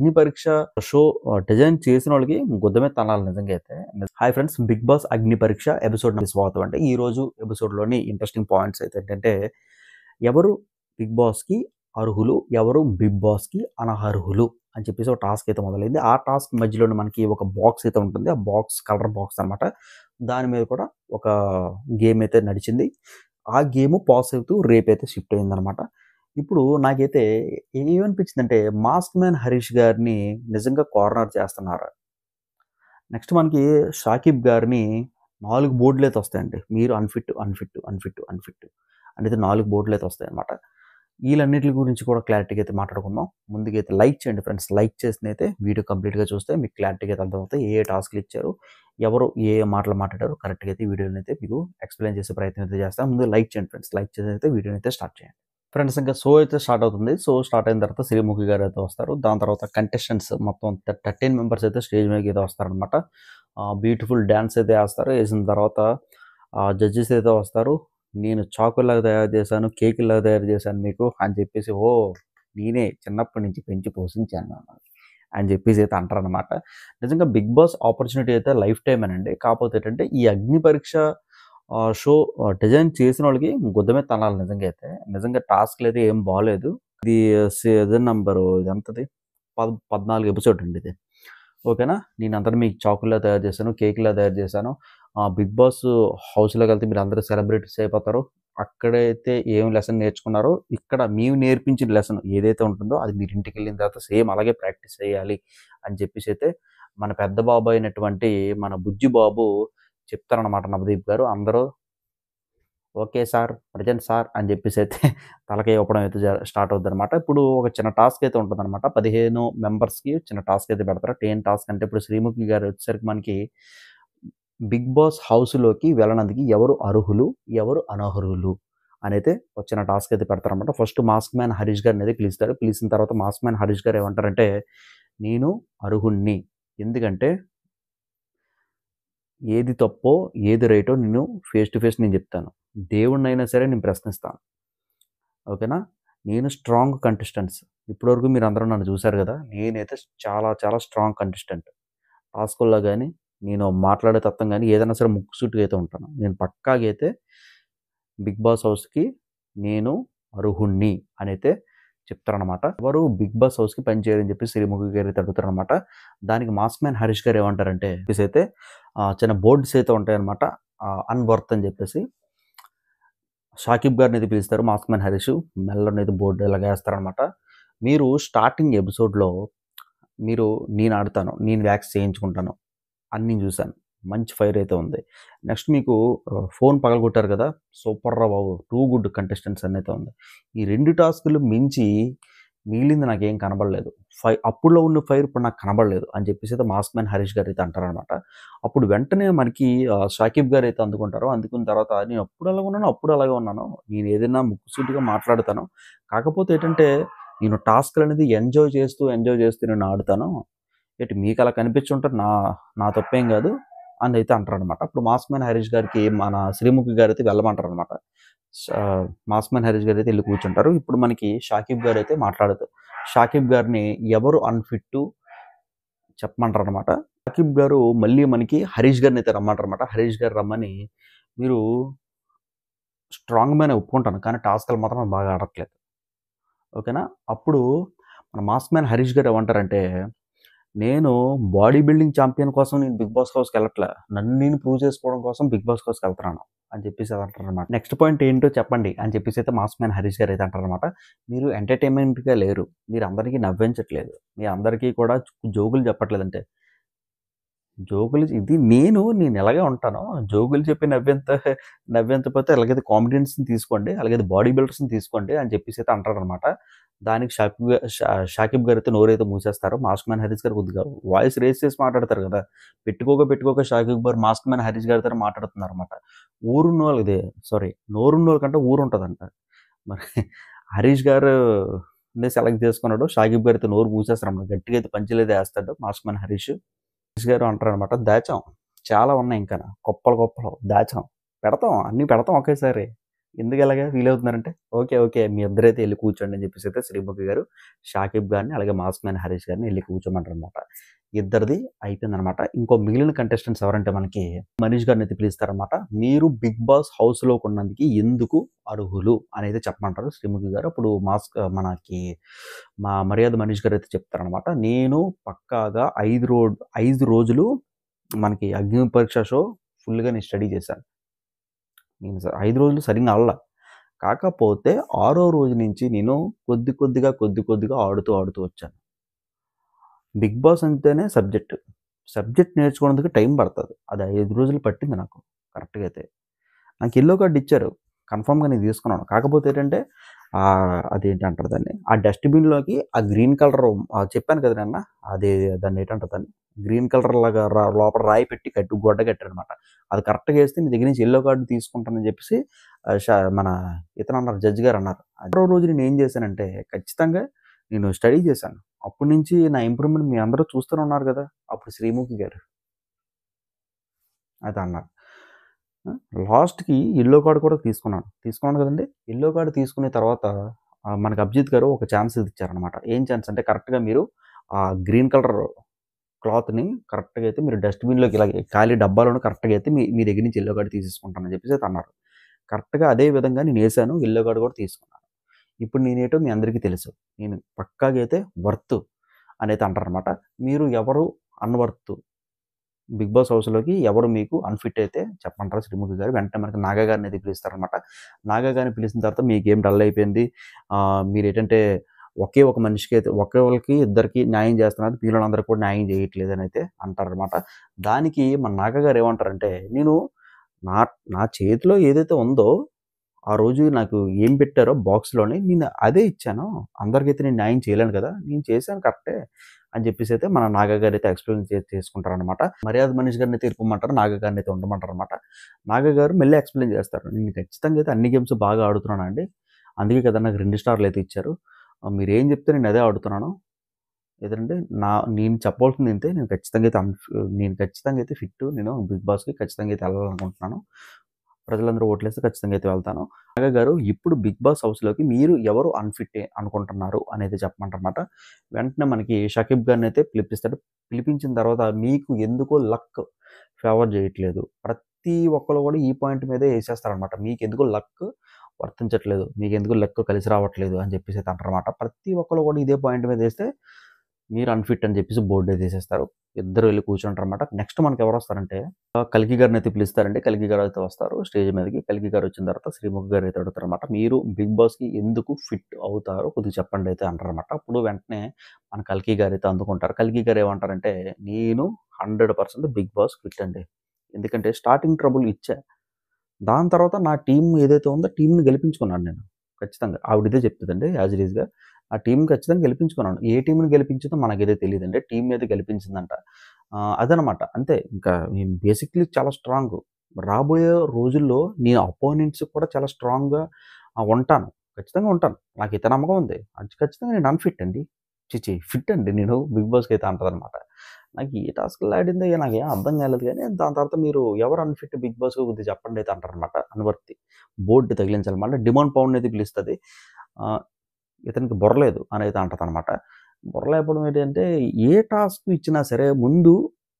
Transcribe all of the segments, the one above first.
అగ్ని పరీక్ష show design చేసినోళ్ళకి గుద్ద మీద తన్నాలి నిజంగా అయితే. హాయ్ ఫ్రెండ్స్, బిగ్ బాస్ అగ్ని పరీక్ష ఎపిసోడ్ స్వాగతం అండి. ఈ రోజు ఎపిసోడ్‌లోని ఇంట్రెస్టింగ్ పాయింట్స్ అయితే ఏంటంటే, ఎవరు బిగ్ బాస్‌కి అర్హులు, ఎవరు బిగ్ బాస్‌కి అనర్హులు అని చెప్పేసి ఒక టాస్క్ అయితే మొదలైంది. ఆ టాస్క్ మధ్యలోనే మనకి ఒక బాక్స్ అయితే ఉంటుంది. ఆ బాక్స్ కలర్ బాక్స్ అనమాట. దాని మీద కూడా ఒక గేమ్ అయితే నడిచింది. ఆ గేమ్ పాస్ అవుతూ రేపైతే షిఫ్ట్ అయిందనమాట. ఇప్పుడు నాకైతే ఏమనిపించిందంటే, మాస్క్ మ్యాన్ హరీష్ గారిని నిజంగా కార్నర్ చేస్తున్నారు. నెక్స్ట్ మనకి షాకిబ్ గారిని 4 బోర్డులైతే వస్తాయండి. మీరు అన్‌ఫిట్, అన్‌ఫిట్, అన్‌ఫిట్, అన్‌ఫిట్ అనేది 4 బోర్డులైతే వస్తాయన్నమాట. ఈలన్నిట్లి గురించి కూడా క్లారిటీగా అయితే మాట్లాడుకుందాం. ముందుగైతే లైక్ చేయండి ఫ్రెండ్స్. లైక్ చేసినైతే వీడియో కంప్లీట్‌గా చూస్తే మీకు క్లారిటీగా అయితే అర్థమవుతాయి. ఏ టాస్క్‌లు ఇచ్చారు, ఎవరు ఏ మాటలు మాట్లాడారు కరెక్ట్‌గా అయితే వీడియోనైతే మీకు ఎక్స్‌ప్లెయిన్ చేసే ప్రయత్నం అయితే చేస్తాను. ముందు లైక్ చేయండి ఫ్రెండ్స్. లైక్ చేసి అయితే వీడియోనైతే స్టార్ట్ చేయండి. ఫ్రెండ్స్, ఇంకా షో అయితే స్టార్ట్ అవుతుంది. షో స్టార్ట్ అయిన తర్వాత శ్రీముఖి గారు అయితే వస్తారు. దాని తర్వాత కంటెస్టెంట్స్ మొత్తం 13 మెంబర్స్ అయితే స్టేజ్ మీదకి అయితే వస్తారనమాట. బ్యూటిఫుల్ డాన్స్ అయితే ఏస్తారు. ఏసిన తర్వాత జడ్జెస్ అయితే వస్తారు. నేను చాకుల్లాగా తయారు చేశాను, కేకుల్లాగా తయారు చేశాను మీకు అని చెప్పేసి, నేనే చిన్నప్పటి నుంచి పెంచి పోషించాను అని చెప్పేసి అయితే అంటారనమాట. నిజంగా బిగ్ బాస్ ఆపర్చునిటీ అయితే లైఫ్ టైమేనండి. కాకపోతే ఏంటంటే, ఈ అగ్ని పరీక్ష షో డిజైన్ చేసినోళ్ళకి గుద్ద మీద తన్నాలి నిజంగా అయితే. నిజంగా టాస్క్‌లయితే ఏం బాలేదు. ఇది సీజన్ నంబరు ఇదెంతది? 14 ఎపిసోడ్ అండి ఇది. ఓకేనా? నేనంతట మీకు చాకుల్లా తయారు చేశాను, కేకుల్లా తయారు చేశాను. బిగ్ బాస్ హౌస్‌లోకెళ్తే మీరందరూ సెలబ్రిటీస్ అయిపోతారు. అక్కడైతే ఏం లెసన్ నేర్చుకున్నారో, ఇక్కడ మేము నేర్పించిన లెసన్ ఏదైతే ఉంటుందో అది మీరు ఇంటికెళ్ళిన తర్వాత సేమ్ అలాగే ప్రాక్టీస్ చేయాలి అని చెప్పేసైతే మన పెద్ద బాబు అయినటువంటి మన బుజ్జి బాబు చెప్తారనమాట నవదీప్ గారు. అందరూ ఓకే సార్, ప్రెజెంట్ సార్ అని చెప్పేసైతే తలకాయ ఊపడం అయితే స్టార్ట్ అవుద్దనమాట. ఇప్పుడు ఒక చిన్న టాస్క్ అయితే ఉంటదనమాట. 15 మెంబర్స్‌కి చిన్న టాస్క్ అయితే పెడతారు. ఏం టాస్క్ అంటే, ఇప్పుడు శ్రీముఖి గారు వచ్చేసరికి మనకి బిగ్ బాస్ హౌస్‌లోకి వెళ్ళనందుకు ఎవరు అర్హులు, ఎవరు అనర్హులు అనైతే ఒక చిన్న టాస్క్ అయితే పెడతారనమాట. ఫస్ట్ మాస్క్ మ్యాన్ హరీష్ గారినైతే పిలుస్తారు. పిలిచిన తర్వాత మాస్క్ మ్యాన్ హరీష్ గారు ఏమంటారంటే, నేను అర్హుడిని. ఎందుకంటే ఏది తప్పో, ఏది రైటో నేను ఫేస్ టు ఫేస్ నేను చెప్తాను. దేవుడినైనా సరే నేను ప్రశ్నిస్తాను. ఓకేనా? నేను స్ట్రాంగ్ కంటెస్టెంట్స్. ఇప్పటివరకు మీరందరూ నన్ను చూసారు గదా! నేనైతే చాలా చాలా స్ట్రాంగ్ కంటెస్టెంట్. టాస్కుల్లో గాని, నేను మాట్లాడే తత్వం గాని ఏదైనా సరే ముక్కుసూటిగా అయితే ఉంటాను. నేను పక్కాగా అయితే బిగ్ బాస్ హౌస్‌కి నేను అర్హుడిని అనైతే చెప్తారనమాట. ఎవరు బిగ్ బాస్ హౌస్‌కి పని చేయరని చెప్పి శ్రీముఖి గారైతే అడుగుతారనమాట. దానికి మాస్క్ మ్యాన్ హరీష్ గారు ఏమంటారంటే, అయితే చిన్న బోర్డ్స్ అయితే ఉంటాయన్నమాట. అన్‌వర్త్ అని చెప్పేసి షాకిబ్ గారినైతే పిలుస్తారు. మాస్క్ మ్యాన్ హరీష్ మెల్లనైతే బోర్డ్ ఇలాగ ఏస్తారనమాట. మీరు స్టార్టింగ్ ఎపిసోడ్‌లో మీరు నేను ఆడతాను, నేను వ్యాక్స్ చేయించుకుంటాను అని నేను చూసాను. మంచి ఫైర్ అయితే ఉంది. నెక్స్ట్ మీకు ఫోన్ పగలగొట్టారు కదా! సూపర్‌రా బాబు! టూ గుడ్ కంటెస్టెంట్స్ అనైతే ఉంది. ఈ 2 టాస్కులు మించి మిగిలింది నాకేం కనబడలేదు. అప్పుడులో ఉన్న ఫైర్ ఇప్పుడు నాకు కనబడలేదు అని చెప్పేసి అయితే మాస్క్ మ్యాన్ హరీష్ గారు అయితే అంటారనమాట. అప్పుడు వెంటనే మనకి షాకిబ్ గారు అయితే అందుకుంటారు. అందుకున్న తర్వాత నేను అప్పుడు అలాగే ఉన్నాను, అప్పుడు అలాగే ఉన్నాను. నేను ఏదైనా ముక్కుసూటిగా మాట్లాడతాను. కాకపోతే ఏంటంటే, నేను టాస్క్‌లనేది ఎంజాయ్ చేస్తూ నేను ఆడుతాను. మీకలా కనిపించుంటే నా తప్పేం గాదు అని అయితే అంటారనమాట. అప్పుడు మాస్క్ మ్యాన్ హరీష్ గారికి మన శ్రీముఖి గారైతే వెళ్ళమంటారనమాట. షా మాస్క్ మ్యాన్ హరీష్ గారైతే ఎళ్లి కూర్చుంటారు. ఇప్పుడు మనకి షాకిబ్ గారైతే మాట్లాడుతారు. షాకిబ్ గారిని ఎవరు అన్‌ఫిట్టు చెప్పమంటారనమాట. షాకిబ్ గారు మళ్ళీ మనకి హరీష్ గారినైతే రమ్మంటారనమాట. హరీష్ గారు రమ్మని, మీరు స్ట్రాంగ్ మ్యానే ఒప్పుకుంటాను. కానీ టాస్క్‌లు మాత్రం బాగా ఆడట్లేదు. ఓకేనా? అప్పుడు మన మాస్క్ మ్యాన్ హరీష్ గారు ఏమంటారంటే, నేను బాడీ బిల్డింగ్ ఛాంపియన్ కోసం నేను బిగ్ బాస్ హౌస్‌కెళ్ళట్లే. నన్ను నేను ప్రూవ్ చేసుకోవడం కోసం బిగ్ బాస్ హౌస్‌కెళ్తున్నాను అని చెప్పేసి అంటారనమాట. నెక్స్ట్ పాయింట్ ఏంటో చెప్పండి అని చెప్పేసి అయితే మాస్క్ మ్యాన్ హరీష్ గారు అయితే అంటారనమాట. మీరు ఎంటర్‌టైన్‌మెంట్‌గా లేరు. మీరు అందరికీ నవ్వించట్లేదు. మీ అందరికీ కూడా జోకులు చెప్పట్లేదంటే, జోకులు ఇది నేను ఎలాగే ఉంటాను. జోకులు చెప్పి నవ్వించకపోతే అలాగైతే కామెడియన్స్‌ని తీసుకోండి. అలాగైతే బాడీ బిల్డర్స్‌ని తీసుకోండి అని చెప్పేసి అయితే అంటారనమాట. దానికి షాకిబ్ గారైతే నోరైతే మూసేస్తారు. మాస్క్ మ్యాన్ హరీష్ గారు కొద్దిగా వాయిస్ రేజ్ చేసి మాట్లాడతారు కదా! పెట్టుకోక షాకిబ్ గారు మాస్క్ మ్యాన్ హరీష్ గారితో మాట్లాడుతున్నారనమాట. ఊరున్నోళ్ళది సారీ నోరున్నోళ్ళకంటే ఊరుంటదంట. మరి హరీష్ గారుని సెలెక్ట్ చేసుకున్నాడు. షాకిబ్ గారైతే నోరు మూసేస్తారనమాట. గట్టిగా అయితే పంచులైతే ఏస్తాడు మాస్క్ మ్యాన్ హరీష్. హరీష్ గారు అంటారనమాట, దాచాం. చాలా ఉన్నాయి ఇంకాన. కుప్పలు దాచాం. అన్నీ పెడతాం ఒకేసారి. ఎందుకు ఇలాగా ఫీల్ అవుతున్నారంటే, ఓకే. ఓకే. మీ ఇద్దరైతే ఎళ్లి కూర్చోండి అని చెప్పేసి అయితే శ్రీముఖి గారు షాకిబ్ గారిని, అలాగే మాస్క్ మ్యాన్ హరీష్ గారిని ఎళ్లి కూర్చోమంటారనమాట. ఇద్దరిది అయిపోయిందనమాట. ఇంకో మిగిలిన కంటెస్టెంట్స్ ఎవరంటే మనకి మనీష్ గారినైతే పిలుస్తారనమాట. మీరు బిగ్ బాస్ హౌస్‌లోకి ఉన్నందుకు అర్హులు అనేది చెప్పమంటారు శ్రీముఖి గారు. అప్పుడు మనకి మర్యాద మనీష్ గారైతే చెప్తారనమాట. నేను పక్కాగా 5 రోజులు మనకి అగ్ని పరీక్ష షో ఫుల్‌గా నేను స్టడీ చేశాను. నేను 5 రోజులు సరింగా ఆడల. కాకపోతే ఆరో రోజు నుంచి నేను కొద్దిగా ఆడుతూ వచ్చాను. బిగ్ బాస్ అంటేనే సబ్జెక్ట్. సబ్జెక్ట్ నేర్చుకోవడానికి టైం పడతది. అది 5 రోజులు పట్టింది నాకు కరెక్ట్‌గా అయితే. నాకు యెల్లో కార్డ్ ఇచ్చారు. కన్ఫర్మ్‌గా నేను తీసుకున్నాను. కాకపోతే ఏంటంటే అదేంటంటారు దాన్ని? ఆ డస్ట్‌బిన్‌లోకి ఆ గ్రీన్ కలర్ చెప్పాను కదా నిన్న. అది దాన్నేంటంటారు దాన్ని? గ్రీన్ కలర్ లాగా లోపల రాయి పెట్టి గొడ్డ కట్టారనమాట. అది కరెక్ట్‌గా ఏస్తే నీ దగ్గర నుంచి యెల్లో కార్డ్ తీసుకుంటానని చెప్పేసి ఆహ్, ష మన ఇతనన్నారు జడ్జ్ గారన్నారు. ఆరో రోజు నేనేం చేశానంటే ఖచ్చితంగా నేను స్టడీ చేశాను. అప్పటి నుంచి నా ఇంప్రూవ్‌మెంట్ మీ అందరూ చూస్తూనే ఉన్నారు గదా! అప్పుడు శ్రీముఖి గారు అయితే అన్నారు. లాస్ట్‌కి యెల్లో కార్డ్ కూడా తీసుకున్నాను. తీసుకున్నాను కదండీ! యెల్లో కార్డ్ తీసుకున్న తర్వాత మనకి అభిజిత్ గారు ఒక ఛాన్స్ ఇచ్చారనమాట. ఏం ఛాన్స్ అంటే కరెక్ట్‌గా మీరు గ్రీన్ కలర్ క్లాత్‌ని కరెక్ట్‌గా అయితే మీరు డస్ట్‌బిన్‌లోకి ఇలాగ ఖాళీ డబ్బాలోనే కరెక్ట్‌గా అయితే మీ మీ దగ్గర నుంచి యెల్లో కార్డ్ తీసేసుకుంటానని చెప్పేసి అయితే అన్నారు. కరెక్ట్‌గా అదే విధంగా నేనేసాను. యెల్లో కార్డ్ కూడా తీసుకున్నాను. ఇప్పుడు నేనేంటో మీ అందరికీ తెలుసు. నేను పక్కాగా అయితే వర్త్ అనైతే అంటారనమాట. మీరు ఎవరు అన్‌వర్త్ బిగ్ బాస్ హౌస్‌లోకి ఎవరు మీకు అన్‌ఫిట్ అయితే చెప్పమంటారు శ్రీముఖి గారు. వెంటనే మనకి నాగా గారినైతే పిలుస్తారనమాట. నాగా గారిని పిలిచిన తర్వాత మీ గేమ్ డల్ అయిపోయింది. మీరేంటంటే ఒకే ఒక మనిషికైతే ఒకోళ్ళకి ఇద్దరికి న్యాయం చేస్తున్నారు. మిగిలినందరికి కూడా న్యాయం చేయట్లేదనైతే అంటారనమాట. దానికి మన నాగా గారు ఏమంటారంటే, నేను నా నా చేతిలో ఏదైతే ఉందో ఆ రోజు నాకు ఏం పెట్టారో బాక్స్‌లోని నేను అదే ఇచ్చాను. అందరికైతే నేను న్యాయం చేయలేను కదా! నేను చేశాను కరెక్టే అని చెప్పేసైతే మన నాగా గారైతే ఎక్స్‌ప్లెయిన్ చేసుకుంటారనమాట. మర్యాద మనీష్ గారినైతే వెళ్ళిపోమంటారు. నాగా గారినైతే ఉండమంటారనమాట. నాగా గారు మెల్లి ఎక్స్‌ప్లెయిన్ చేస్తారు. నేను ఖచ్చితంగా అయితే అన్ని గేమ్స్ బాగా ఆడుతున్నానండి. అందుకే కదా నాకు 2 స్టార్‌లయితే ఇచ్చారు. మీరేం చెప్తే నేను అదే ఆడుతున్నాను. ఏదంటే నేను చెప్పాల్సింది ఇంతే. నేను ఖచ్చితంగా అయితే ఫిట్. నేను బిగ్ బాస్‌కి ఖచ్చితంగా అయితే ఎళ్ళాలనుకుంటున్నాను. ప్రజలందరూ ఓట్లేస్తే ఖచ్చితంగా అయితే వెళ్తాను. నాగ గారు ఇప్పుడు బిగ్ బాస్ హౌస్‌లోకి మీరు ఎవరు అన్‌ఫిట్ అనుకుంటున్నారు అనేది చెప్పమంటారన్నమాట. వెంటనే మనకి షకీబ్ గారినైతే పిలిపిస్తాడు. పిలిపించిన తర్వాత మీకు ఎందుకో లక్ ఫేవర్ చేయట్లేదు. ప్రతి ఒక్కళ్ళు కూడా ఈ పాయింట్ మీదే ఏసేస్తారనమాట. మీకెందుకో లక్ వర్తించట్లేదు. మీకెందుకో లక్ కలిసి రావట్లేదు అని చెప్పేసి అయితే అంటారన్నమాట. ప్రతి ఒక్కళ్ళు కూడా ఇదే పాయింట్ మీద ఏస్తే మీరు అన్‌ఫిట్ అని చెప్పేసి బోర్డ్ అయితే ఏసేస్తారు. ఇద్దరు వెళ్లి కూర్చుంటారన్నమాట. నెక్స్ట్ మనకి ఎవరొస్తారంటే కల్కి గారినైతే పిలుస్తారండి. కల్కి గారైతే వస్తారు స్టేజ్ మీదకి. కల్కి గారు వచ్చిన తర్వాత శ్రీముఖి గారైతే అడుగుతారనమాట. మీరు బిగ్ బాస్‌కి ఎందుకు ఫిట్ అవుతారో కొద్దిగా చెప్పండి అయితే అంటారనమాట. అప్పుడు వెంటనే మన కల్కి గారైతే అందుకుంటారు. కల్కి గారు ఏమంటారంటే, నేను 100% బిగ్ బాస్ ఫిట్ అండి. ఎందుకంటే స్టార్టింగ్ ట్రబుల్ ఇచ్చా. దాని తర్వాత నా టీమ్ ఏదైతే ఉందో టీమ్‌ని గెలిపించుకున్నాను నేను. ఖచ్చితంగా. ఆవిడ ఇదే చెప్తదండి యాజ్ ఇట్ ఈస్‌గా. ఆ టీమ్‌ని ఖచ్చితంగా గెలిపించుకున్నాను. ఏ టీమ్‌ని గెలిపించిందో మనకైతే తెలీదండి. టీమ్‌నైతే గెలిపించిందంట. అదనమాట. అంతే. ఇంకా నేను బేసిక్‌లీ చాలా స్ట్రాంగు. రాబోయే రోజుల్లో నేను అపోనెంట్స్‌కి కూడా చాలా స్ట్రాంగ్‌గా ఉంటాను. ఖచ్చితంగా ఉంటాను. నాకైతే నమ్మకం ఉంది. అది ఖచ్చితంగా నేను అన్‌ఫిట్ అండి. ఫిట్ అండి నేను బిగ్ బాస్‌కైతే అంటదనమాట. నాకు ఏ టాస్క్‌లు ఆడిందో నాకేం అర్థం కాలేదు గానీ, దాని తర్వాత మీరు ఎవరు అన్‌ఫిట్ బిగ్ బాస్‌లో కొద్దిగా చెప్పండి అయితే అంటారనమాట. అనువర్తి. బోర్డ్ తగిలించాలన్నమాట. డిమాండ్ పవన్‌నైతే పిలుస్తది. ఆహ్, ఇతనికి బుర్ర లేదు అనైతే అంటదనమాట. బుర్ర లేకపోవడం ఏంటంటే, ఏ టాస్క్ ఇచ్చినా సరే ముందు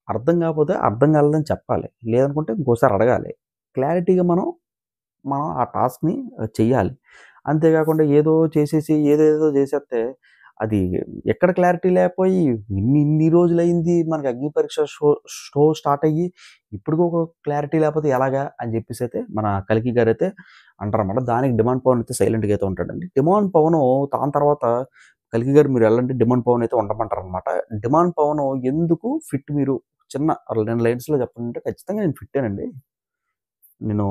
అర్థం కాకపోతే అర్థం కాలేదని చెప్పాలి. లేదనుకుంటే ఇంకోసారి అడగాలి. క్లారిటీగా మనం ఆ టాస్క్‌ని చెయ్యాలి. అంతేకాకుండా ఏదో చేసేసి ఏదేదో చేసేస్తే అది ఎక్కడ క్లారిటీ లేకపోయి ఇన్ని రోజులయింది మనకి అగ్ని పరీక్ష షో స్టార్ట్ అయ్యి ఇప్పటికి ఒక క్లారిటీ లేకపోతే ఎలాగా అని చెప్పేసైతే మన కల్కి గారైతే అంటారన్నమాట. దానికి డిమాండ్ పవన్ అయితే సైలెంట్‌గా అయితే ఉంటాడండి. డిమాండ్ పవను దాని తర్వాత కల్కి గారు మీరు వెళ్ళండి డిమాండ్ పవన్ అయితే ఉండమంటారనమాట. డిమాండ్ పవను ఎందుకు ఫిట్ మీరు చిన్న 2 లైన్స్‌లో చెప్పాలంటే ఖచ్చితంగా నేను ఫిట్టేనండి. నేను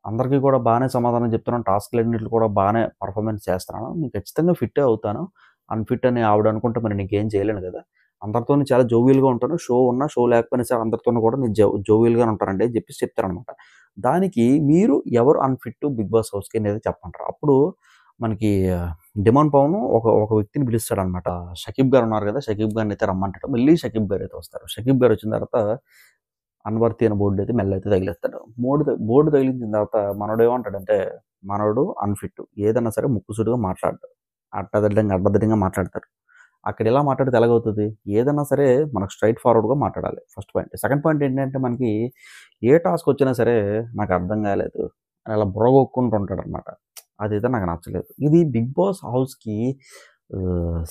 అందరికీ కూడా బానే సమాధానం చెప్తున్నాను. టాస్క్‌లన్నిట్లో కూడా బానే పెర్ఫార్మన్స్ చేస్తున్నాను. నేను ఖచ్చితంగా ఫిట్టే అవుతాను. అన్‌ఫిట్ అని ఆవిడ అనుకుంటే మరి ఇంకేం చేయలేను గదా! అందరితోని చాలా జోవియల్‌గా ఉంటాను. షో ఉన్నా, షో లేకపోయినా సరే అందరితోను కూడా నేను జోవియల్‌గానే ఉంటానండి అని చెప్పేసి చెప్తారనమాట. దానికి మీరు ఎవరు అన్‌ఫిట్ బిగ్ బాస్ హౌస్‌కి అనేది చెప్పమంటారు. అప్పుడు మనకి డిమాండ్ పవన్ ఒక వ్యక్తిని పిలుస్తాడనమాట. షకీబ్ గారు ఉన్నారు గదా! షకీబ్ గారినైతే రమ్మంటాడు. మళ్ళీ షకీబ్ గారైతే వస్తారు. షకీబ్ గారు వచ్చిన తర్వాత అన్వర్తి అనే బోర్డు అయితే మెల్ల అయితే తగిలిస్తాడు. బోర్డు తగిలించిన తర్వాత మనోడు ఏమంటాడంటే, మనోడు అన్‌ఫిట్. ఏదన్నా సరే ముక్కుసూటిగా మాట్లాడడు. అడ్డదిడ్డంగా మాట్లాడతారు. అక్కడ ఎలా మాట్లాడితే ఎలాగవుతది? ఏదన్నా సరే మనకు స్ట్రెయిట్ ఫార్వర్డ్‌గా మాట్లాడాలి. First point. సెకండ్ పాయింట్ ఏంటంటే మనకి ఏ టాస్క్ వచ్చినా సరే నాకు అర్థం కాలేదు అని అలా బుర్ర గోక్కుంటూ ఉంటాడనమాట. అదైతే నాకు నచ్చలేదు. ఇది బిగ్ బాస్ హౌస్‌కి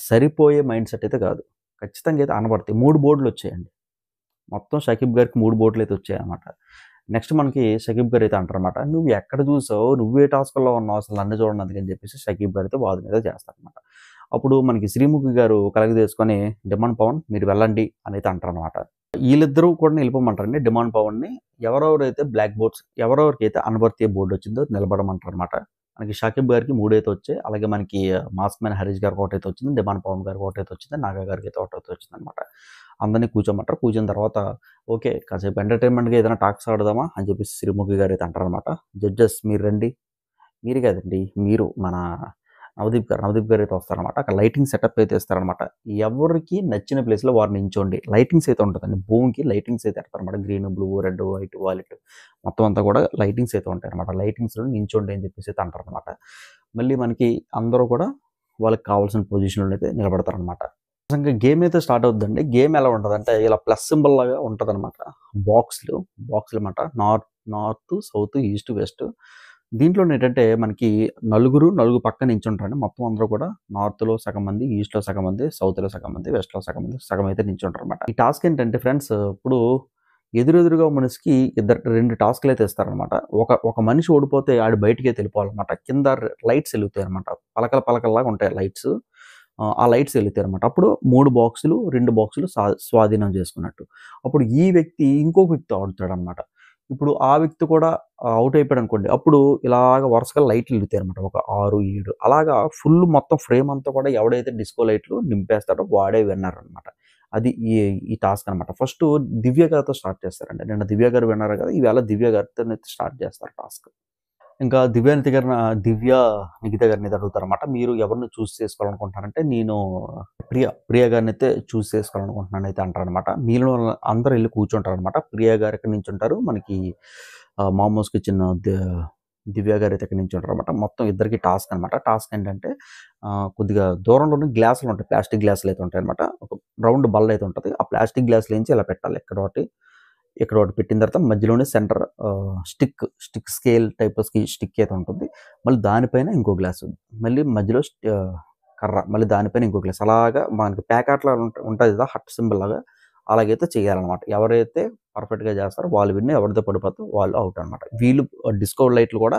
సరిపోయే మైండ్ సెట్ అయితే కాదు. ఖచ్చితంగా అయితే అనబడతాయి. 3 బోర్డులొచ్చాయండి. మొత్తం షకీబ్ గారికి 3 బోర్డులైతే వచ్చాయన్నమాట. నెక్స్ట్ మనకి షకీబ్ గారైతే అంటారనమాట. "నువ్వు ఎక్కడ చూసావు? నువ్వే టాస్క్‌లో ఉన్నావు. అసలు నన్ను చూడనందుకు" అని చెప్పేసి షకీబ్ గారైతే వాదన అయితే చేస్తారనమాట. అప్పుడు మనకి శ్రీముఖి గారు కలగజేసుకొని, "డిమాండ్ పవన్ మీరు వెళ్ళండి" అని అయితే అంటారనమాట. ఈళ్ళిద్దరూ కూడా వెళ్ళిపోమంటారండి డిమాండ్ పవన్‌ని. ఎవరెవరైతే బ్లాక్ బోర్డ్స్ ఎవరెవరికైతే అన్వర్తి బోర్డ్ వచ్చిందో నిలబడమంటారనమాట. మనకి షకీబ్ గారికి 3 అయితే వచ్చాయి. అలాగే మనకి మాస్క్ మ్యాన్ హరీష్ గారికి ఒకటైతే వచ్చింది. డిమాండ్ పవన్ గారికి ఒకటైతే వచ్చింది. నాగా గారికి అయితే ఒకటైతే వచ్చిందనమాట. అందరిని కూర్చోమంటారు. కూర్చున్న తర్వాత ఓకే. కాసేపు ఎంటర్‌టైన్‌మెంట్‌గా ఏదైనా టాక్స్ ఆడదామా అని చెప్పేసి శ్రీముఖి గారైతే అంటారనమాట. జడ్జెస్ మీరు రండి. మీరు కాదండి. మీరు మన నవదీప్ గారైతే వస్తారనమాట. అక్కడ లైటింగ్ సెటప్ అయితే ఇస్తారనమాట. ఎవరికి నచ్చిన ప్లేస్‌లో వారు నించోండి. లైటింగ్స్ అయితే ఉంటదండి. భూమికి లైటింగ్స్ అయితే ఎడతారనమాట. Green, blue, red, white, violet మొత్తం అంతా కూడా లైటింగ్స్ అయితే ఉంటాయనమాట. లైటింగ్స్‌లో నించోండి అని చెప్పేసి అయితే అంటారనమాట. మళ్ళీ మనకి అందరూ కూడా వాళ్ళకి కావాల్సిన పొజిషన్‌లో అయితే నిలబడతారనమాట. నిజంగా గేమ్ అయితే స్టార్ట్ అవుద్దండి. గేమ్ ఎలా ఉంటదంటే ఇలా ప్లస్ సింబల్ లాగా ఉంటదనమాట. బాక్స్‌లమాట. North, south, east, west. దీంట్లోనేంటంటే మనకి నలుగురు పక్కన నించుంటారండి. మొత్తం అందరూ కూడా నార్త్‌లో సగం మంది, ఈస్ట్‌లో సగం మంది, సౌత్‌లో సగం మంది, వెస్ట్‌లో సగం మంది, సగం అయితే నించుంటారనమాట. ఈ టాస్క్ ఏంటంటే ఫ్రెండ్స్ ఇప్పుడు ఎదురెదురుగా మనిషికి 2 టాస్క్‌లు అయితే ఇస్తారనమాట. ఒక మనిషి ఓడిపోతే ఆడు బయటికే వెళ్ళిపోవాలనమాట. కింద లైట్స్ ఎలుగుతాయనమాట. పలకల్లాగా ఉంటాయి లైట్స్. ఆ లైట్స్ ఎలుగుతాయనమాట. అప్పుడు 3 బాక్సులు, 2 బాక్సులు స్వాధీనం చేసుకున్నట్టు. అప్పుడు ఈ వ్యక్తి ఇంకొక వ్యక్తితో ఆడుతాడనమాట. ఇప్పుడు ఆ వ్యక్తి కూడా ఔట్ అయిపోయాడనుకోండి. అప్పుడు ఇలాగ వరుసగా లైట్లు ఎలుగుతాయనమాట. ఒక 6, 7 అలాగా ఫుల్ మొత్తం ఫ్రేమ్ అంతా కూడా ఎవడైతే డిస్కో లైట్లు నింపేస్తాడో వాడే విన్నర్ అనమాట. అది ఈ టాస్క్ అనమాట. ఫస్టు దివ్య గారితో స్టార్ట్ చేస్తారండి. నిన్న దివ్య గారు విన్నారు కదా! ఈవేళ దివ్య గారితోనైతే స్టార్ట్ చేస్తారు టాస్క్. ఇంకా దివ్య నిఖిత గారినైతే అడుగుతారనమాట. మీరు ఎవరిని చూజ్ చేసుకోవాలనుకుంటున్నారంటే, నేను ప్రియ గారినైతే చూజ్ చేసుకోవాలనుకుంటున్నానయితే అంటారనమాట. మీలో అందరూ ఎళ్లి కూర్చుంటారనమాట. ప్రియ గారు ఎక్కడి నుంచుంటారు, మనకి మామోస్ కిచెన్ దివ్య గారైతే ఎక్కడి నుంచుంటారనమాట. మొత్తం ఇద్దరికి టాస్క్ అనమాట. టాస్క్ ఏంటంటే కొద్దిగా దూరంలోనే గ్లాసులుంటాయి. ప్లాస్టిక్ గ్లాసులయితే ఉంటాయనమాట. ఒక రౌండ్ బల్లయితే ఉంటది. ఆ ప్లాస్టిక్ గ్లాసులేంచి ఇలా పెట్టాలి. ఇక్కడ ఒకటి పెట్టిన తర్వాత మధ్యలోనే centre stick scale type stick అయితే ఉంటుంది. మళ్ళీ దానిపైన ఇంకో గ్లాసు. మళ్ళీ మధ్యలో కర్ర. మళ్ళీ దానిపైన ఇంకో గ్లాస్. అలాగా మనకి ప్యాకెట్‌లా ఉంటది కదా! హట్ సింబల్ లాగా. అలాగైతే చేయాలనమాట. ఎవరైతే పర్ఫెక్ట్‌గా చేస్తారో వాళ్ళు విన్. ఎవరైతే పడిపోతారో వాళ్ళు ఔట్ అనమాట. డిస్కో లైట్లు కూడా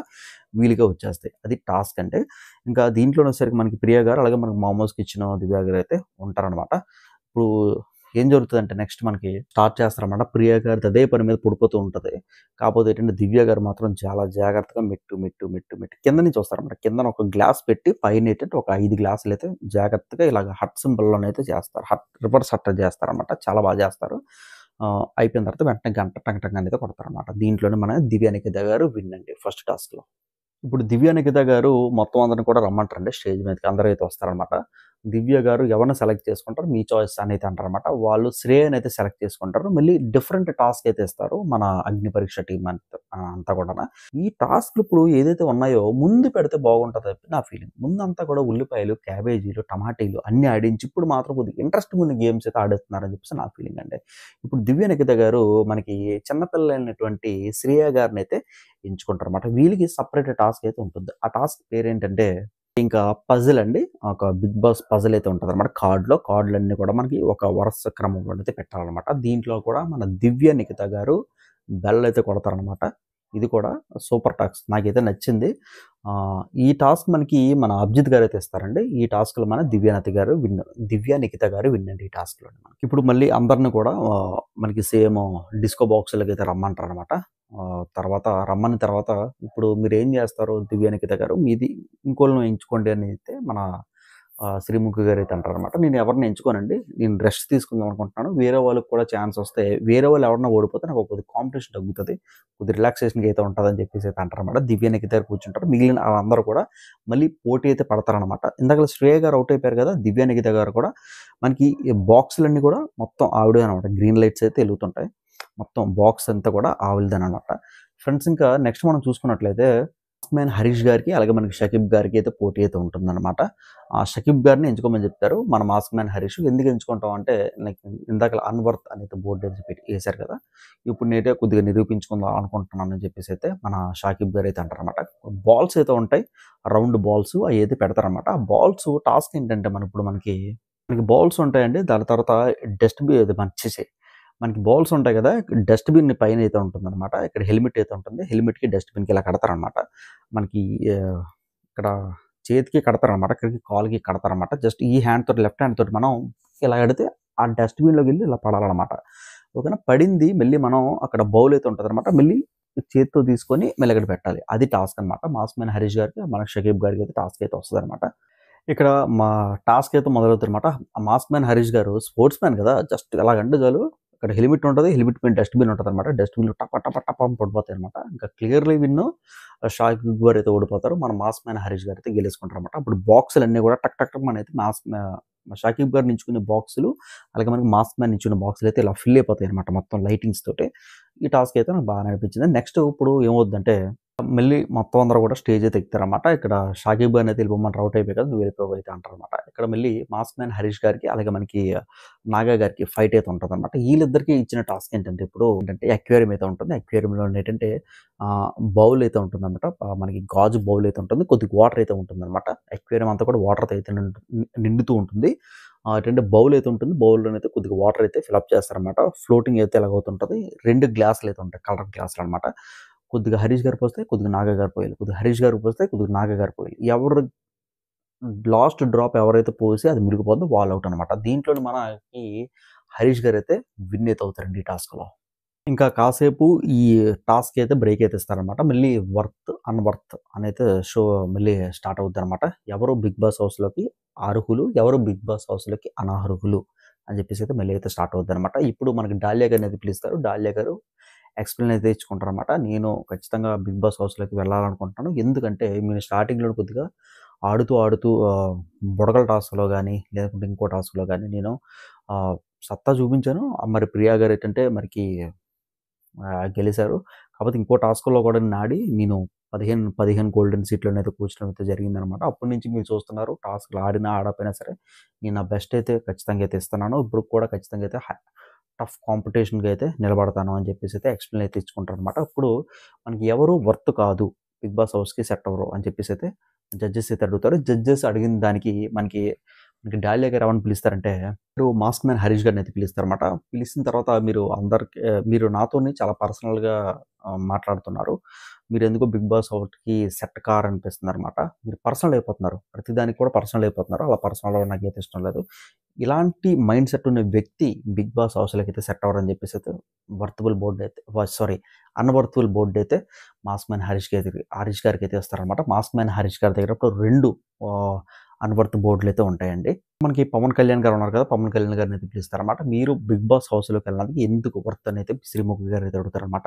వీళ్ళకే వచ్చేస్తాయి. అది టాస్క్ అంటే. ఇంకా దీంట్లోనొచ్చేసరికి మనకి ప్రియ గారు, అలాగే మనకి మామోస్ కిచెన్ దివ్య గారు అయితే ఉంటారనమాట. ఇప్పుడు ఏం జరుగుతదంటే నెక్స్ట్ మనకి స్టార్ట్ చేస్తారనమాట. ప్రియ గారిది అదే పని మీద పడిపోతూ ఉంటది. కాకపోతే ఏంటంటే దివ్య గారు మాత్రం చాలా జాగ్రత్తగా మెట్టు కింద నుంచి వస్తారనమాట. కిందన ఒక గ్లాస్ పెట్టి పైనేంటంటే ఒక 5 గ్లాసులైతే జాగ్రత్తగా ఇలాగ హట్ సింబల్‌లోనైతే చేస్తారు. రివర్స్ హట్ చేస్తారనమాట. చాలా బాగా చేస్తారు. అయిపోయిన తర్వాత వెంటనే గంట టంగ్ టంగ్ అనేది కొడతారనమాట. దీంట్లోనే మన దివ్య నిఖిత గారు విన్ అండి ఫస్ట్ టాస్క్‌లో. ఇప్పుడు దివ్య నిఖిత గారు మొత్తం అందరిని కూడా రమ్మంటారండి స్టేజ్ మీదకి. అందరైతే వస్తారనమాట. దివ్య గారు ఎవరిని సెలెక్ట్ చేసుకుంటారో మీ చాయిస్ అనైతే అంటారనమాట. వాళ్ళు శ్రేయనైతే సెలెక్ట్ చేసుకుంటారు. మళ్ళీ డిఫరెంట్ టాస్క్ అయితే ఇస్తారు. మన అగ్ని పరీక్ష టీమ్ అంతా కూడాన. ఈ టాస్క్‌లు ఇప్పుడు ఏదైతే ఉన్నాయో ముందు పెడితే బాగుంటదని నా ఫీలింగ్. ముందంతా కూడా ఉల్లిపాయలు, క్యాబేజీలు, టమాటీలు అన్నీ ఆడించి ఇప్పుడు మాత్రం కొద్దిగా ఇంట్రెస్టింగ్ ఉన్న గేమ్స్ అయితే ఆడిస్తున్నారని చెప్పేసి నా ఫీలింగ్ అండి. ఇప్పుడు దివ్య నిఖిత గారు మనకి చిన్నపిల్లలైనటువంటి శ్రేయ గారినైతే ఎంచుకుంటారనమాట. వీళ్ళకి సెపరేట్ టాస్క్ అయితే ఉంటుంది. ఆ టాస్క్ పేరేంటంటే ఇంకా పజిల్ అండి. ఒక బిగ్ బాస్ పజిల్ అయితే ఉంటదనమాట. కార్డులన్నీ కూడా మనకి ఒక వరుస క్రమంలో అయితే పెట్టాలనమాట. దీంట్లో కూడా మన దివ్య నిఖిత గారు బెల్ అయితే కొడతారనమాట. ఇది కూడా సూపర్ టాస్క్. నాకైతే నచ్చింది. ఈ టాస్క్ మనకి మన అభిజిత్ గారైతే ఇస్తారండి. ఈ టాస్క్‌లో మన దివ్య నిఖిత గారు విన్ అండి ఈ టాస్క్‌లోని మనకి. ఇప్పుడు మళ్ళీ అందరిని కూడా మనకి సేమ్ డిస్కో బాక్స్‌లకైతే రమ్మంటారనమాట. రమ్మన్న తర్వాత ఇప్పుడు మీరేం జేస్తారు దివ్య నిఖిత గారు మీది ఇంకోళ్ళని ఎంచుకోండి అని అయితే మన శ్రీముఖి గారైతే అంటారనమాట. నేను ఎవరిని ఎంచుకోనండి. నేను రెస్ట్ తీసుకుందాం అనుకుంటున్నాను. వేరే వాళ్ళకి కూడా ఛాన్స్ వస్తే వేరే వాళ్ళు ఎవరైనా ఓడిపోతే నాకు కొద్దిగా కాంపిటీషన్ తగ్గుతది. కొద్దిగా రిలాక్సేషన్‌గా అయితే ఉంటదని చెప్పేసి అయితే అంటారనమాట. దివ్య నిఖిత గారు కూర్చుంటారు. మిగిలిన ఆళ్ళందరూ కూడా మళ్ళీ పోటీ అయితే పడతారనమాట. ఇందాకల శ్రేయ గారు ఔట్ అయిపోయారు కదా! దివ్య నిఖిత గారు కూడా మనకి ఈ బాక్సులన్నీ కూడా మొత్తం ఆవిడే అనమాట. గ్రీన్ లైట్స్ అయితే ఎలుగుతుంటాయి. మొత్తం బాక్స్ అంతా కూడా ఆవిలదనమాట. ఫ్రెండ్స్ ఇంకా నెక్స్ట్ మనం చూసుకున్నట్లయితే మ్యాన్ హరీష్ గారికి అలాగే మనకి షకీబ్ గారికి అయితే పోటీ అయితే ఉంటుందన్నమాట. ఆ షకీబ్ గారిని ఎంచుకోమని చెప్తారు మన మాస్క్ మ్యాన్ హరీష్. ఎందుకు ఎంచుకుంటాం అంటే లైక్ ఇందాక అన్వర్త్ అనేది బోర్డు అని చెప్పి వేశారు కదా, ఇప్పుడు నేనే కొద్దిగా నిరూపించుకుందాం అనుకుంటున్నాను అని చెప్పేసి అయితే మన షాకిబ్ గారు అయితే అంటారనమాట. బాల్స్ అయితే ఉంటాయి, రౌండ్ బాల్స్ అవి అయితే పెడతారనమాట. ఆ బాల్స్ టాస్క్ ఏంటంటే మనకి బాల్స్ ఉంటాయండి. దాని తర్వాత డస్ట్‌బిన్ అది మనకి బాల్స్ ఉంటాయి కదా, డస్ట్‌బిన్ పైన అయితే ఉంటుందనమాట. ఇక్కడ హెల్మెట్ అయితే ఉంటుంది. హెల్మెట్‌కి డస్ట్‌బిన్‌కి ఇలా కడతారనమాట. మనకి ఇక్కడ చేతికి కడతారనమాట. ఇక్కడికి కాలుకి కడతారనమాట. జస్ట్ ఈ హ్యాండ్ తోటి లెఫ్ట్ హ్యాండ్ తోటి మనం ఇలా కడితే ఆ డస్ట్‌బిన్‌లోకి వెళ్ళి ఇలా పడాలనమాట. ఓకేనా. పడింది మళ్ళీ మనం అక్కడ బౌల్ అయితే ఉంటదనమాట. మళ్ళీ చేత్తో తీసుకొని మెల్లగడ పెట్టాలి. అది టాస్క్ అనమాట. మాస్ మ్యాన్ హరీష్ గారికి, మనకి షకీబ్ గారికి అయితే టాస్క్ అయితే వస్తదనమాట. ఇక్కడ మా టాస్క్ అయితే మొదలవుతుందనమాట. మాస్ మ్యాన్ హరీష్ గారు స్పోర్ట్స్ మ్యాన్ కదా! జస్ట్ ఎలాగంటే చాలు అక్కడ హెల్మెట్ ఉంటది. హెల్మెట్ పైన డస్ట్‌బిన్ ఉంటదనమాట. డస్ట్‌బిన్‌లో టప టప టప అని పడిపోతాయనమాట. ఇంకా క్లియర్‌లీ షాకిబ్ గారు అయితే ఓడిపోతారు. మన మాస్ మ్యాన్ హరీష్ గారు అయితే గెలుచుకుంటారనమాట. అప్పుడు బాక్సులన్నీ కూడా టక్ టక్ టక్ మనైతే షాకిబ్ గారు నించుకునే బాక్సులు, అలాగే మనకి మాస్ మ్యాన్ నించున్న బాక్సులు అయితే ఇలా ఫిల్ అయిపోతాయనమాట మొత్తం లైటింగ్స్ తోటి. ఈ టాస్క్ అయితే నాకు బాగా అనిపించింది. నెక్స్ట్ ఇప్పుడు ఏమవుద్దంటే మళ్ళీ మొత్తం అందరూ కూడా స్టేజ్ అయితే ఎక్కుతారనమాట. ఇక్కడ షాకిబ్ గారిని అయితే వెళ్ళిపోమని అవుట్ అయిపోయి కదా, నువ్వు వెళ్ళిపోవు అయితే అంటారనమాట. ఇక్కడ మళ్ళీ మాస్ మ్యాన్ హరీష్ గారికి అలాగే మనకి నాగా గారికి ఫైట్ అయితే ఉంటదనమాట. వీళ్ళిద్దరికీ ఇచ్చిన టాస్క్ ఏంటంటే ఇప్పుడు ఏంటంటే అక్వేరియం అయితే ఉంటుంది. అక్వేరియంలో ఏంటంటే బౌల్ అయితే ఉంటుందనమాట. మనకి గాజు బౌల్ అయితే ఉంటుంది. కొద్దిగా వాటర్ అయితే ఉంటుందనమాట. అక్వేరియం అంతా కూడా వాటర్‌తో అయితే నిండుతూ ఉంటుంది. ఏంటంటే బౌల్ అయితే ఉంటుంది. బౌల్‌లోనైతే కొద్దిగా వాటర్ అయితే ఫిలప్ చేస్తారనమాట. ఫ్లోటింగ్ అయితే ఎలాగవుతుంటది. 2 గ్లాసులు అయితే ఉంటాయి. కలర్ గ్లాసులు అనమాట. కొద్దిగా హరీష్ గారు పోస్తే, కొద్దిగా నాగా గారు పోయాలి. కొద్దిగా హరీష్ గారు పోస్తే, కొద్దిగా నాగా గారు పోయాలి. ఎవరు లాస్ట్ డ్రాప్ ఎవరైతే పోసి అది మునిగిపోద్దో వాళ్ళు ఔట్ అనమాట. దీంట్లోని మనకి హరీష్ గారైతే విన్ అయితే అవుతారండి ఈ టాస్క్‌లో. ఇంకా కాసేపు ఈ టాస్క్ అయితే బ్రేక్ అయితే ఇస్తారనమాట. మళ్ళీ వర్త్, అన్‌వర్త్ అనైతే షో మళ్ళీ స్టార్ట్ అవుద్దనమాట. ఎవరు బిగ్ బాస్ హౌస్‌లోకి అర్హులు, ఎవరు బిగ్ బాస్ హౌస్‌లోకి అనర్హులు అని చెప్పేసి అయితే మళ్ళీ అయితే స్టార్ట్ అవుద్దనమాట. ఇప్పుడు మనకి డాలియా గారిని అయితే పిలుస్తారు. డాలియా గారు ఎక్స్‌ప్లెయిన్ అయితే ఇచ్చుకుంటారనమాట. నేను ఖచ్చితంగా బిగ్ బాస్ హౌస్‌లోకి వెళ్ళాలనుకుంటున్నాను. ఎందుకంటే మీరు స్టార్టింగ్‌లో కొద్దిగా ఆడుతూ బుడగల టాస్క్‌లో గాని, లేకుంటే ఇంకో టాస్క్‌లో గాని నేను సత్తా చూపించాను. మరి ప్రియా గారేంటంటే గెలిసారు. కాపోతే ఇంకో టాస్క్‌లో కూడా ఆడి నేను 15 గోల్డెన్ సీట్‌లోనైతే కూర్చోవడం అయితే జరిగిందనమాట. అప్పటి నుంచి మీరు చూస్తున్నారు టాస్క్‌లు ఆడినా, ఆడకపోయినా సరే నేను నా బెస్ట్ అయితే ఖచ్చితంగా అయితే ఇస్తున్నాను. ఇప్పుడు కూడా ఖచ్చితంగా అయితే టఫ్ కాంపిటీషన్‌గా అయితే నిలబడతాను అని చెప్పేసి అయితే ఎక్స్‌ప్లెయిన్ అయితే ఇచ్చుకుంటారనమాట. అప్పుడు మనకి ఎవరు వర్త్ కాదు, బిగ్ బాస్ హౌస్‌కి సెట్ అవ్వరు అని చెప్పేసి అయితే జడ్జెస్ అయితే అడుగుతారు. జడ్జెస్ అడిగిన దానికి మనకి డాలియా గారు ఎవరిని పిలుస్తారంటే ఇప్పుడు మాస్క్ మ్యాన్ హరీష్ గారిని అయితే పిలుస్తారన్నమాట. పిలిచిన తర్వాత మీరు నాతోని చాలా పర్సనల్‌గా మాట్లాడుతున్నారు. మీరెందుకో బిగ్ బాస్ హౌస్‌కి సెట్ కారనిపిస్తుందనమాట. మీరు పర్సనల్ అయిపోతున్నారు. ప్రతిదానికి కూడా పర్సనల్ అయిపోతున్నారు. అలా పర్సనల్ అవ్వడం నాకైతే ఇష్టం లేదు. ఇలాంటి మైండ్ సెట్ ఉన్న వ్యక్తి బిగ్ బాస్ హౌస్‌లోకి అయితే సెట్ అవ్వరని చెప్పేసి అయితే వర్తబుల్ బోర్డ్ అయితే అన్‌వర్తబుల్ బోర్డ్ అయితే మాస్క్ మ్యాన్ హరీష్ గారికైతే ఇస్తారనమాట. మాస్క్ మ్యాన్ హరీష్ గారి దగ్గర ఇప్పుడు 2 ఆహ్, అన్‌వర్త్ బోర్డులైతే ఉంటాయండి. మనకి పవన్ కళ్యాణ్ గారు ఉన్నారు కదా! పవన్ కళ్యాణ్ గారిని అయితే పిలుస్తారనమాట. మీరు బిగ్ బాస్ హౌస్‌లోకి వెళ్ళడానికి ఎందుకు వర్త్ అని అయితే శ్రీముఖి గారు అయితే అడుగుతారనమాట.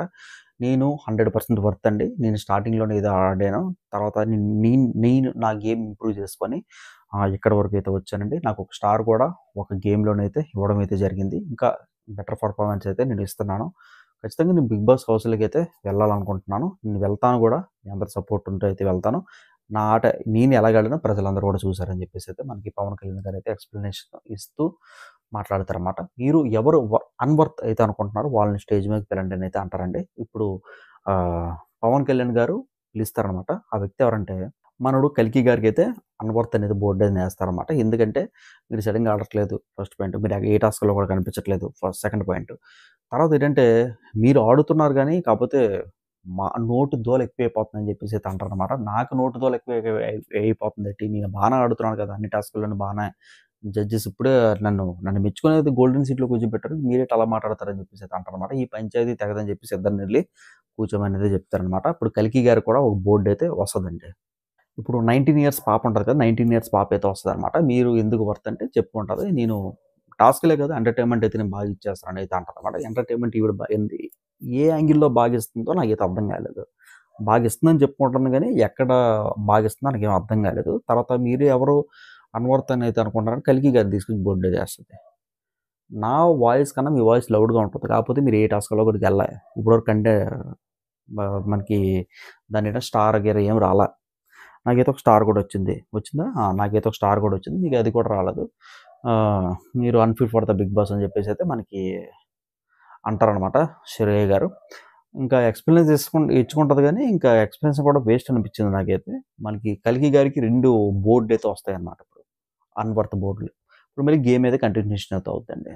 నేను 100% వర్త్ అండి. నేను స్టార్టింగ్‌లోనే ఏదో ఆడాను. తర్వాత నేను నా గేమ్ ఇంప్రూవ్ చేసుకొని ఇక్కడి వరకు అయితే వచ్చానండి. నాకు ఒక స్టార్ కూడా ఒక గేమ్‌లోనైతే ఇవ్వడం అయితే జరిగింది. ఇంకా బెటర్ పెర్ఫార్మన్స్ అయితే నేను ఇస్తున్నాను. ఖచ్చితంగా నేను బిగ్ బాస్ హౌస్‌లోకి అయితే వెళ్ళాలనుకుంటున్నాను. నేను వెళ్తాను కూడా. మీ అందరి సపోర్ట్ ఉంటే అయితే వెళ్తాను. నా ఆట నేను ఎలాగాడినో ప్రజలందరూ కూడా చూసారని చెప్పేసి అయితే మనకి పవన్ కళ్యాణ్ గారు అయితే ఎక్స్‌ప్లనేషన్ ఇస్తూ మాట్లాడతారన్నమాట. మీరు ఎవరు అన్‌వర్త్ అయితే అనుకుంటున్నారో వాళ్ళని స్టేజ్ మీదకి పిలండి అని అయితే అంటారండి. ఇప్పుడు ఆహ్, పవన్ కళ్యాణ్ గారు పిలుస్తారనమాట. ఆ వ్యక్తి ఎవరంటే మనోడు 'కల్కి' గారికైతే అన్‌వర్త్ అనేది బోర్డ్ అనేది ఏస్తారనమాట. ఎందుకంటే మీరు సరిగ్గా ఆడట్లేదు ఫస్ట్ పాయింట్. మీరు ఏ టాస్క్‌లో కూడా కనిపించట్లేదు సెకండ్ పాయింట్. తర్వాత ఏంటంటే మీరు ఆడుతున్నారు గానీ కాపోతే నోటు దూల ఎక్కువైపోతుందని చెప్పేసి అయితే అంటారనమాట. నాకు నోటు దూల అయిపోతుందేంటి, నేను బానే ఆడుతున్నాను కదా! అన్ని టాస్కుల్లోను బానే. జడ్జెస్ ఇప్పుడే నన్ను మెచ్చుకునేది గోల్డెన్ సీట్‌లో కూర్చోబెట్టారు. మీరేటి అలా మాట్లాడతారని చెప్పేసి అయితే అంటారనమాట. ఈ పంచాయతీ తెగదని చెప్పేసి ఇద్దరినెళ్లి కూర్చోమనేది చెప్తారనమాట. అప్పుడు 'కల్కి' గారు కూడా ఒక బోర్డ్ అయితే వస్తదండి. ఇప్పుడు 19 ఇయర్స్ పాప ఉంటది కదా! 19 ఇయర్స్ పాప అయితే వస్తదనమాట. మీరు ఎందుకు వర్త్ అంటే చెప్పుకుంటది. నేను టాస్క్‌లే కాదు ఎంటర్‌టైన్‌మెంట్ అయితే నేను బాగా ఇచ్చేస్తానని అయితే అంటదనమాట. ఎంటర్‌టైన్‌మెంట్ ఈవిడ ఏ యాంగిల్‌లో బాగిస్తుందో నాకైతే అర్థం కాలేదు. బాగిస్తుందని చెప్పుకుంటుంది గానీ, ఎక్కడ బాగిస్తుందో నాకేం అర్థం కాలేదు. తర్వాత మీరు ఎవరు అన్వర్త్ అని అయితే అనుకుంటున్నారని 'కల్కి' గారిని తీసుకొచ్చి బోర్డ్ మీద ఏస్తది. నా వాయిస్ కన్నా మీ వాయిస్ లౌడ్గా ఉంటుంది, కాకపోతే మీరు ఏ టాస్క్లో ఒకటి వెళ్ళాలి. ఇప్పటివరకు అంటే మనకి దాని స్టార్ గేర్ ఏం రాలా. నాకైతే ఒక స్టార్ కూడా వచ్చిందా? నాకైతే ఒక స్టార్ కూడా వచ్చింది, మీకు అది కూడా రాలేదు. మీరు unfit for the Bigg Boss అని చెప్పేసి అయితే మనకి అంటారనమాట శ్రేయ గారు. ఇంకా ఎక్స్పీరియన్స్ ఇచ్చుకుంటుంది, కానీ ఇంకా ఎక్స్పీరియన్స్ కూడా వేస్ట్ అనిపించింది నాకైతే. మనకి కల్కి గారికి 2 బోర్డు అయితే వస్తాయి అన్నమాట ఇప్పుడు, అన్వర్త్ బోర్డులు. ఇప్పుడు మళ్ళీ గేమ్ అయితే కంటిన్యూషన్ అయితే అవుతుందండి.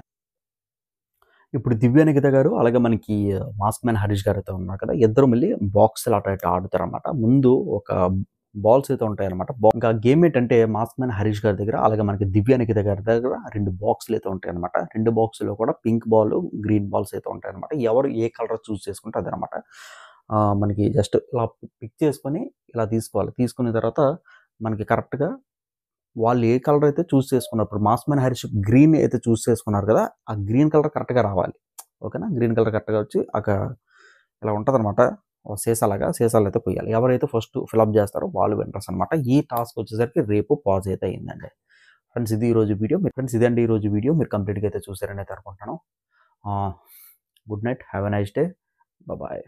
ఇప్పుడు దివ్య నిఖిత గారు అలాగే మనకి మాస్క్ మ్యాన్ హరీష్ గారు అయితే ఉన్నారు కదా, ఇద్దరు మళ్ళీ బాక్స్ ఆట అయితే ఆడుతారనమాట. ముందు ఒక బాల్స్ అయితే ఉంటాయన్నమాట. ఇంకా గేమ్ ఏంటంటే మాస్క్ మ్యాన్ హరీష్ గారి దగ్గర అలాగే మనకి దివ్య నిఖిత గారి దగ్గర 2 బాక్సులు అయితే ఉంటాయన్నమాట. 2 బాక్సులో కూడా పింక్ బాల్, గ్రీన్ బాల్స్ అయితే ఉంటాయన్నమాట. ఎవరు ఏ కలర్ చూస్ చేసుకుంటే అదనమాట. మనకి జస్ట్ ఇలా పిక్ చేసుకొని ఇలా తీసుకోవాలి. తీసుకున్న తర్వాత మనకి కరెక్ట్గా వాళ్ళు ఏ కలర్ అయితే చూస్ చేసుకున్నప్పుడు మాస్క్ మ్యాన్ హరీష్ గ్రీన్ అయితే చూస్ చేసుకున్నారు కదా, ఆ గ్రీన్ కలర్ కరెక్ట్గా రావాలి. ఓకేనా, గ్రీన్ కలర్ కరెక్ట్గా వచ్చి ఇలా ఉంటుందన్నమాట. సీసాలు అయితే పోయాలి. ఎవరైతే ఫస్ట్ ఫిలప్ చేస్తారో వాళ్ళు విన్నర్స్ అనమాట. ఈ టాస్క్ వచ్చేసరికి రేపు పాజ్ అయితే అయిందండి. ఫ్రెండ్స్ ఇదండి ఈరోజు వీడియో. మీరు కంప్లీట్గా అయితే చూసారని అయితే అనుకుంటున్నాను. Good night, have a nice day, bye.